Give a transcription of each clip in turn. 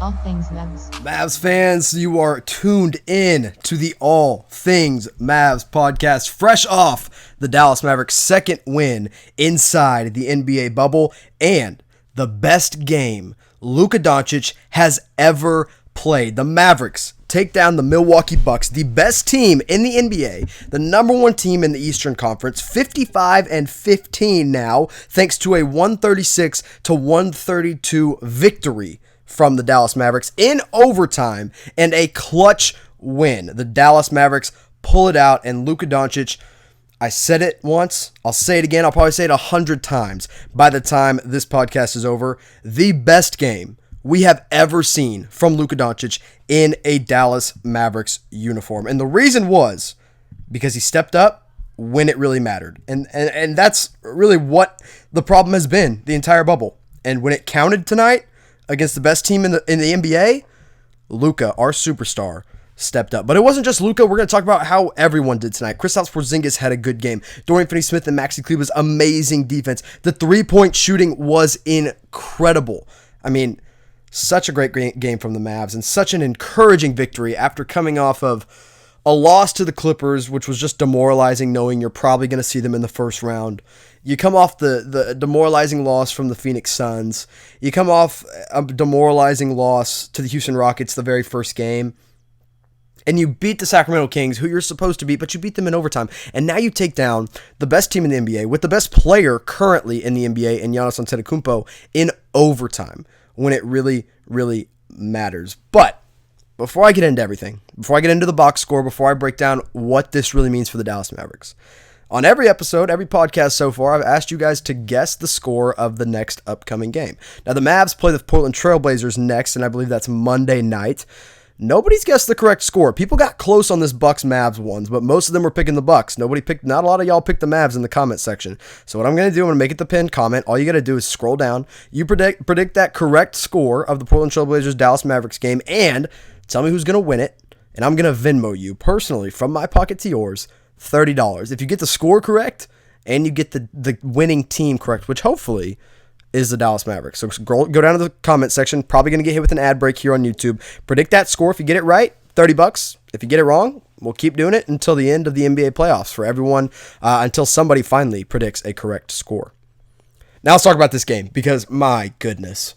All things Mavs. Mavs fans, you are tuned in to the All Things Mavs podcast, fresh off the Dallas Mavericks' second win inside the NBA bubble and the best game Luka Doncic has ever played. The Mavericks take down the Milwaukee Bucks, the best team in the NBA, the number one team in the Eastern Conference, 55-15 now, thanks to a 136-132 victory from the Dallas Mavericks in overtime and a clutch win. The Dallas Mavericks pull it out, and Luka Doncic, I said it once, I'll say it again, I'll probably say it 100 times by the time this podcast is over, the best game we have ever seen from Luka Doncic in a Dallas Mavericks uniform. And the reason was because he stepped up when it really mattered. And that's really what the problem has been the entire bubble. And when it counted tonight against the best team in the NBA, Luka, our superstar, stepped up. But it wasn't just Luka. We're going to talk about how everyone did tonight. Kristaps Porzingis had a good game. Dorian Finney-Smith and Maxi Kleber's amazing defense. The three-point shooting was incredible. I mean, such a great game from the Mavs and such an encouraging victory after coming off of a loss to the Clippers, which was just demoralizing knowing you're probably going to see them in the first round. You come off the demoralizing loss from the Phoenix Suns. You come off a demoralizing loss to the Houston Rockets the very first game. And you beat the Sacramento Kings, who you're supposed to beat, but you beat them in overtime. And now you take down the best team in the NBA with the best player currently in the NBA in Giannis Antetokounmpo in overtime, when it really, really matters. But before I get into everything, before I get into the box score, before I break down what this really means for the Dallas Mavericks, on every episode, every podcast so far, I've asked you guys to guess the score of the next upcoming game. Now, the Mavs play the Portland Trailblazers next, and I believe that's Monday night. Nobody's guessed the correct score. People got close on this Bucks-Mavs ones, but most of them were picking the Bucks. Not a lot of y'all picked the Mavs in the comment section. So what I'm going to do, I'm going to make it the pinned comment. All you got to do is scroll down. You predict that correct score of the Portland Trailblazers-Dallas Mavericks game, and tell me who's going to win it. And I'm going to Venmo you, personally, from my pocket to yours, $30. If you get the score correct, and you get the winning team correct, which hopefully is the Dallas Mavericks. So go down to the comment section. Probably going to get hit with an ad break here on YouTube. Predict that score. If you get it right, $30. If you get it wrong, we'll keep doing it until the end of the NBA playoffs for everyone, until somebody finally predicts a correct score. Now let's talk about this game, because my goodness,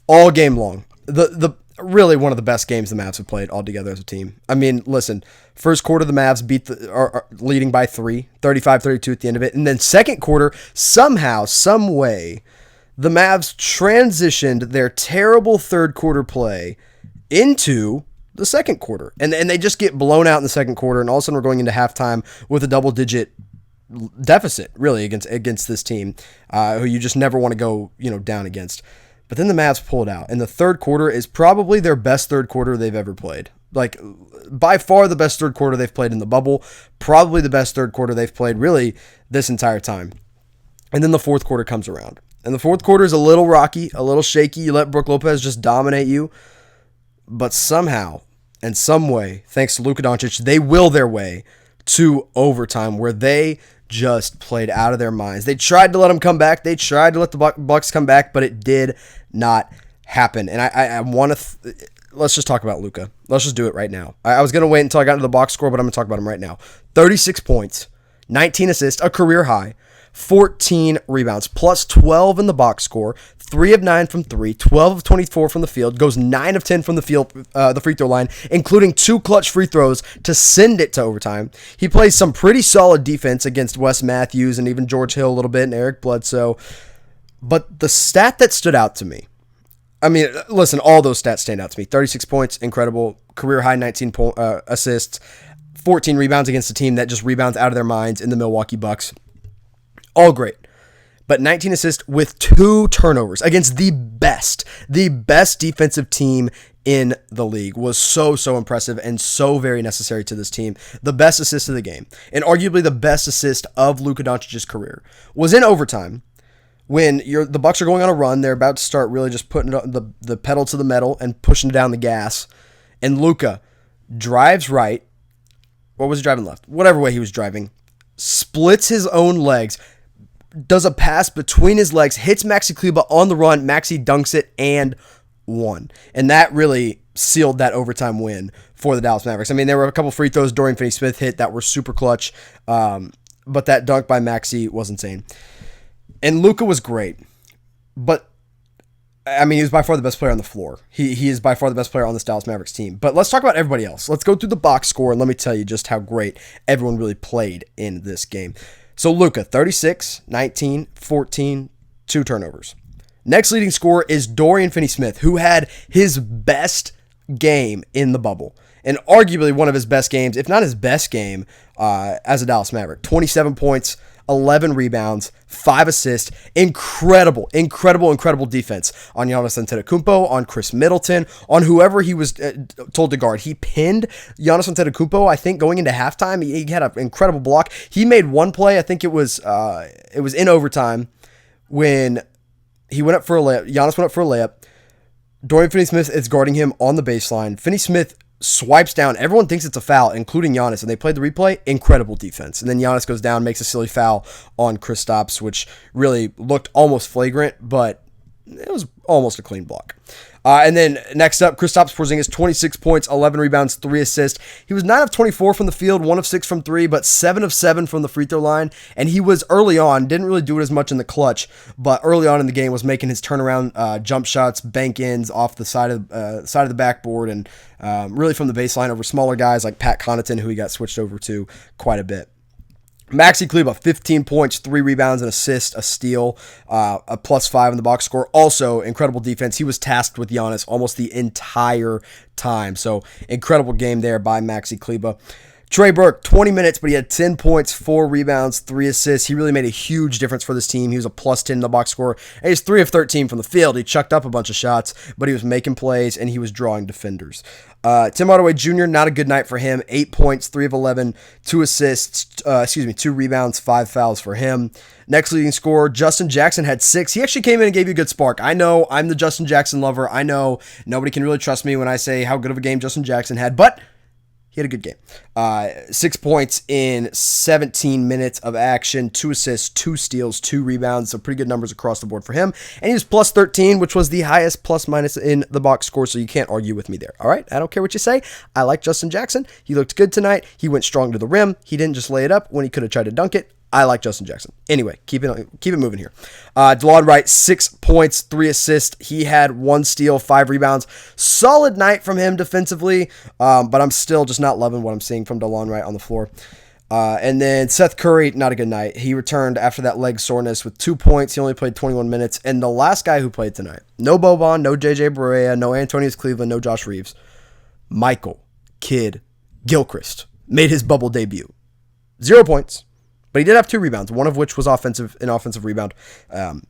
all game long, the really one of the best games the Mavs have played all together as a team. I mean, listen, first quarter the Mavs are leading by 3, 35-32 at the end of it, and then second quarter, somehow, some way, the Mavs transitioned their terrible third quarter play into the second quarter. And they just get blown out in the second quarter, and all of a sudden we're going into halftime with a double-digit deficit, really, against this team, who you just never want to go down against. But then the Mavs pulled out, and the third quarter is probably their best third quarter they've ever played. Like, by far the best third quarter they've played in the bubble, probably the best third quarter they've played, really, this entire time. And then the fourth quarter comes around. And the fourth quarter is a little rocky, a little shaky. You let Brook Lopez just dominate you. But somehow, and some way, thanks to Luka Doncic, they will their way to overtime, where they just played out of their minds. They tried to let them come back. They tried to let the Bucks come back, but it did not happen. And I want to... let's just talk about Luka. Let's just do it right now. I was going to wait until I got into the box score, but I'm going to talk about him right now. 36 points, 19 assists, a career high. 14 rebounds, plus 12 in the box score, 3 of 9 from 3, 12 of 24 from the field, goes 9 of 10 from the field, the free throw line, including 2 clutch free throws to send it to overtime. He plays some pretty solid defense against Wes Matthews and even George Hill a little bit and Eric Bledsoe. But the stat that stood out to me, I mean, listen, all those stats stand out to me. 36 points, incredible, career high 19 assists, 14 rebounds against a team that just rebounds out of their minds in the Milwaukee Bucks. All great, but 19 assists with 2 turnovers against the best defensive team in the league was so impressive and so very necessary to this team. The best assist of the game, and arguably the best assist of Luka Doncic's career, was in overtime when the Bucks are going on a run. They're about to start really just putting the pedal to the metal and pushing down the gas, and Luka drives right, or was he driving left? Whatever way he was driving, splits his own legs, does a pass between his legs, hits Maxi Kleber on the run, Maxi dunks it, and won. And that really sealed that overtime win for the Dallas Mavericks. I mean, there were a couple free throws Dorian Finney-Smith hit that were super clutch, but that dunk by Maxi was insane. And Luka was great, but I mean, he was by far the best player on the floor. He is by far the best player on this Dallas Mavericks team. But let's talk about everybody else. Let's go through the box score, and let me tell you just how great everyone really played in this game. So Luka, 36, 19, 14, 2 turnovers. Next leading scorer is Dorian Finney-Smith, who had his best game in the bubble, and arguably one of his best games, if not his best game, as a Dallas Maverick. 27 points, 11 rebounds, 5 assists. Incredible defense on Giannis Antetokounmpo, on Chris Middleton, on whoever he was told to guard. He pinned Giannis Antetokounmpo, I think, going into halftime. He had an incredible block. He made one play, I think it was in overtime, when he went up for a layup. Giannis went up for a layup. Dorian Finney-Smith is guarding him on the baseline. Finney-Smith swipes down. Everyone thinks it's a foul, including Giannis, and they played the replay. Incredible defense. And then Giannis goes down, makes a silly foul on Kristaps, which really looked almost flagrant, but it was almost a clean block. And then next up, Kristaps Porzingis, 26 points, 11 rebounds, 3 assists. He was 9 of 24 from the field, 1 of 6 from 3, but 7 of 7 from the free throw line. And he was early on, didn't really do it as much in the clutch, but early on in the game was making his turnaround jump shots, bank ins off the side of the backboard, and really from the baseline over smaller guys like Pat Connaughton, who he got switched over to quite a bit. Maxi Kleber, 15 points, 3 rebounds, an assist, a steal, a +5 in the box score. Also, incredible defense. He was tasked with Giannis almost the entire time. So, incredible game there by Maxi Kleber. Trey Burke, 20 minutes, but he had 10 points, 4 rebounds, 3 assists. He really made a huge difference for this team. He was a +10 in the box score. And he's 3 of 13 from the field. He chucked up a bunch of shots, but he was making plays, and he was drawing defenders. Tim Hardaway Jr., not a good night for him. 8 points, 3 of 11, 2 assists, 2 rebounds, 5 fouls for him. Next leading scorer, Justin Jackson, had 6. He actually came in and gave you a good spark. I know I'm the Justin Jackson lover. I know nobody can really trust me when I say how good of a game Justin Jackson had, but he had a good game. 6 points in 17 minutes of action, 2 assists, 2 steals, 2 rebounds. So pretty good numbers across the board for him. And he was +13, which was the highest plus-minus in the box score, so you can't argue with me there. All right? I don't care what you say. I like Justin Jackson. He looked good tonight. He went strong to the rim. He didn't just lay it up when he could have tried to dunk it. I like Justin Jackson. Anyway, keep it moving here. DeLon Wright, 6 points, 3 assists. He had 1 steal, 5 rebounds. Solid night from him defensively, but I'm still just not loving what I'm seeing from DeLon Wright on the floor. And then Seth Curry, not a good night. He returned after that leg soreness with 2 points. He only played 21 minutes. And the last guy who played tonight, no Boban, no JJ Barea, no Antonius Cleveland, no Josh Reeves, Michael Kidd Gilchrist made his bubble debut. 0 points. But he did have 2 rebounds, one of which was an offensive rebound. We're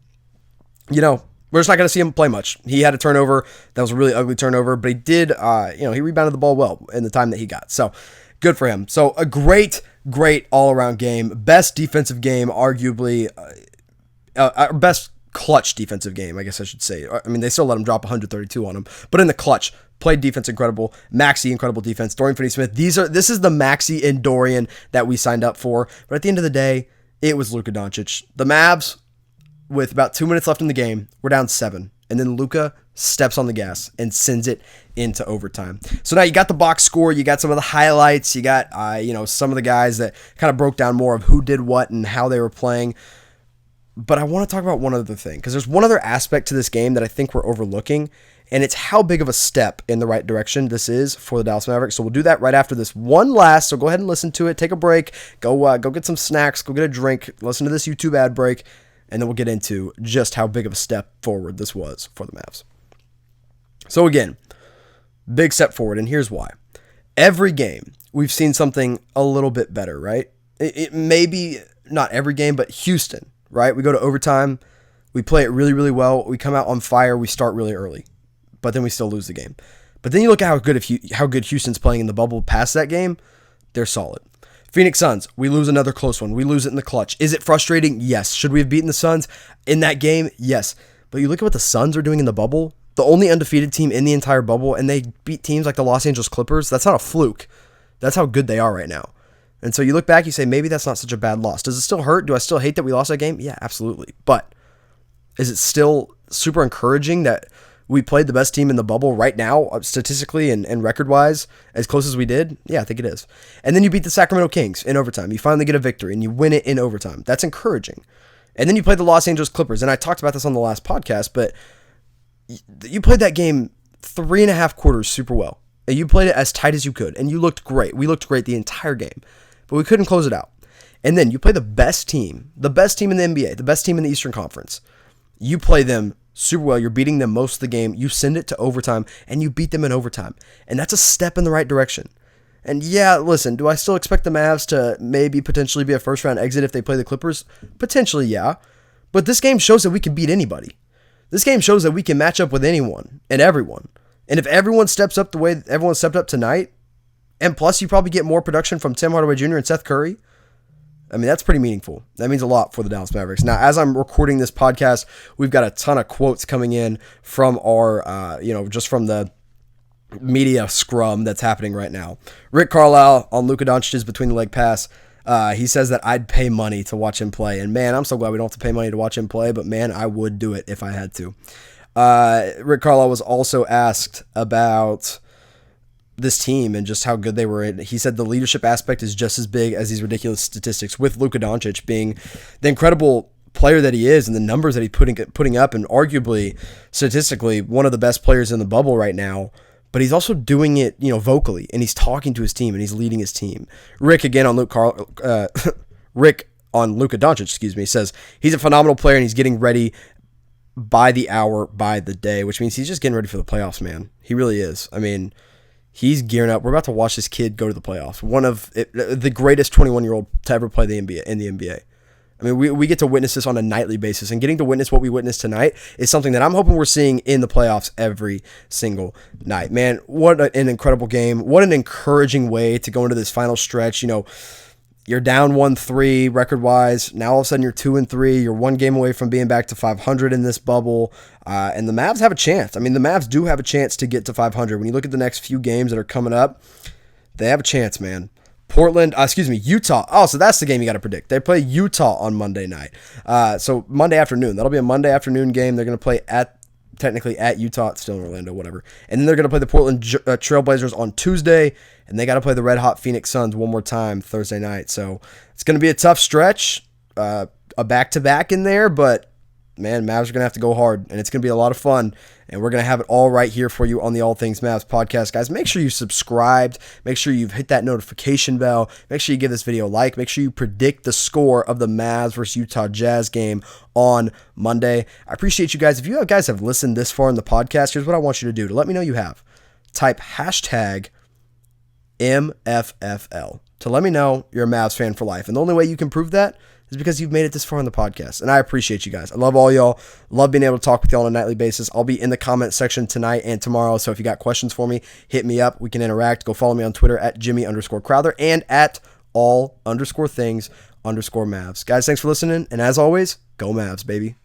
just not going to see him play much. He had a turnover. That was a really ugly turnover, but he did, he rebounded the ball well in the time that he got. So good for him. So a great all-around game. Best defensive game, arguably, best clutch defensive game, I guess I should say. I mean, they still let him drop 132 on him, but in the clutch, played defense incredible. Maxi, incredible defense. Dorian Finney-Smith. This is the Maxi and Dorian that we signed up for. But at the end of the day, it was Luka Doncic. The Mavs, with about 2 minutes left in the game, were down 7. And then Luka steps on the gas and sends it into overtime. So now you got the box score. You got some of the highlights. You got, some of the guys that kind of broke down more of who did what and how they were playing. But I want to talk about one other thing, because there's one other aspect to this game that I think we're overlooking, and it's how big of a step in the right direction this is for the Dallas Mavericks. So we'll do that right after this one last. So go ahead and listen to it. Take a break. Go get some snacks. Go get a drink. Listen to this YouTube ad break, and then we'll get into just how big of a step forward this was for the Mavs. So again, big step forward, and here's why. Every game, we've seen something a little bit better, right? It may be not every game, but Houston, right? We go to overtime. We play it really, really well. We come out on fire. We start really early, but then we still lose the game. But then you look at how good Houston's playing in the bubble past that game. They're solid. Phoenix Suns, we lose another close one. We lose it in the clutch. Is it frustrating? Yes. Should we have beaten the Suns in that game? Yes. But you look at what the Suns are doing in the bubble, the only undefeated team in the entire bubble, and they beat teams like the Los Angeles Clippers. That's not a fluke. That's how good they are right now. And so you look back, you say, maybe that's not such a bad loss. Does it still hurt? Do I still hate that we lost that game? Yeah, absolutely. But is it still super encouraging that we played the best team in the bubble right now, statistically and record-wise, as close as we did? Yeah, I think it is. And then you beat the Sacramento Kings in overtime. You finally get a victory, and you win it in overtime. That's encouraging. And then you play the Los Angeles Clippers, and I talked about this on the last podcast, but you played that game 3.5 quarters super well. And you played it as tight as you could, and you looked great. We looked great the entire game, but we couldn't close it out. And then you play the best team in the NBA, the best team in the Eastern Conference. You play them super well. You're beating them most of the game. You send it to overtime, and you beat them in overtime. And that's a step in the right direction. And yeah, listen, do I still expect the Mavs to maybe potentially be a first-round exit if they play the Clippers? Potentially, yeah. But this game shows that we can beat anybody. This game shows that we can match up with anyone and everyone. And if everyone steps up the way everyone stepped up tonight, and plus you probably get more production from Tim Hardaway Jr. and Seth Curry, I mean, that's pretty meaningful. That means a lot for the Dallas Mavericks. Now, as I'm recording this podcast, we've got a ton of quotes coming in from our, just from the media scrum that's happening right now. Rick Carlisle on Luka Doncic's between the leg pass. He says that I'd pay money to watch him play. And man, I'm so glad we don't have to pay money to watch him play, but man, I would do it if I had to. Rick Carlisle was also asked about this team and just how good they were. He said the leadership aspect is just as big as these ridiculous statistics, with Luka Doncic being the incredible player that he is and the numbers that he's putting up, and arguably statistically one of the best players in the bubble right now. But he's also doing it, vocally, and he's talking to his team and he's leading his team. Rick on Luka Doncic, says he's a phenomenal player and he's getting ready by the hour, by the day, which means he's just getting ready for the playoffs, man. He really is. I mean, he's gearing up. We're about to watch this kid go to the playoffs. One of the greatest 21-year-old to ever play in the NBA. I mean, we get to witness this on a nightly basis, and getting to witness what we witnessed tonight is something that I'm hoping we're seeing in the playoffs every single night. Man, what an incredible game. What an encouraging way to go into this final stretch. You're down 1-3 record-wise. Now all of a sudden you're 2-3. You're one game away from being back to 500 in this buttle. And the Mavs have a chance. I mean, the Mavs do have a chance to get to 500. When you look at the next few games that are coming up, they have a chance, man. Utah. Oh, so that's the game you got to predict. They play Utah on Monday night. So Monday afternoon. That'll be a Monday afternoon game. They're going to play technically at Utah. It's still in Orlando, whatever. And then they're going to play the Portland Trailblazers on Tuesday, and they got to play the red-hot Phoenix Suns one more time Thursday night. So it's going to be a tough stretch, a back-to-back in there, but man, Mavs are going to have to go hard, and it's going to be a lot of fun, and we're going to have it all right here for you on the All Things Mavs podcast. Guys, make sure you subscribed. Make sure you've hit that notification bell. Make sure you give this video a like. Make sure you predict the score of the Mavs versus Utah Jazz game on Monday. I appreciate you guys. If you guys have listened this far in the podcast, here's what I want you to do to let me know you have. Type hashtag MFFL to let me know you're a Mavs fan for life. And the only way you can prove that is because you've made it this far in the podcast. And I appreciate you guys. I love all y'all. Love being able to talk with y'all on a nightly basis. I'll be in the comment section tonight and tomorrow. So if you got questions for me, hit me up. We can interact. Go follow me on Twitter at Jimmy_Crowther and at all_things_Mavs. Guys, thanks for listening. And as always, go Mavs, baby.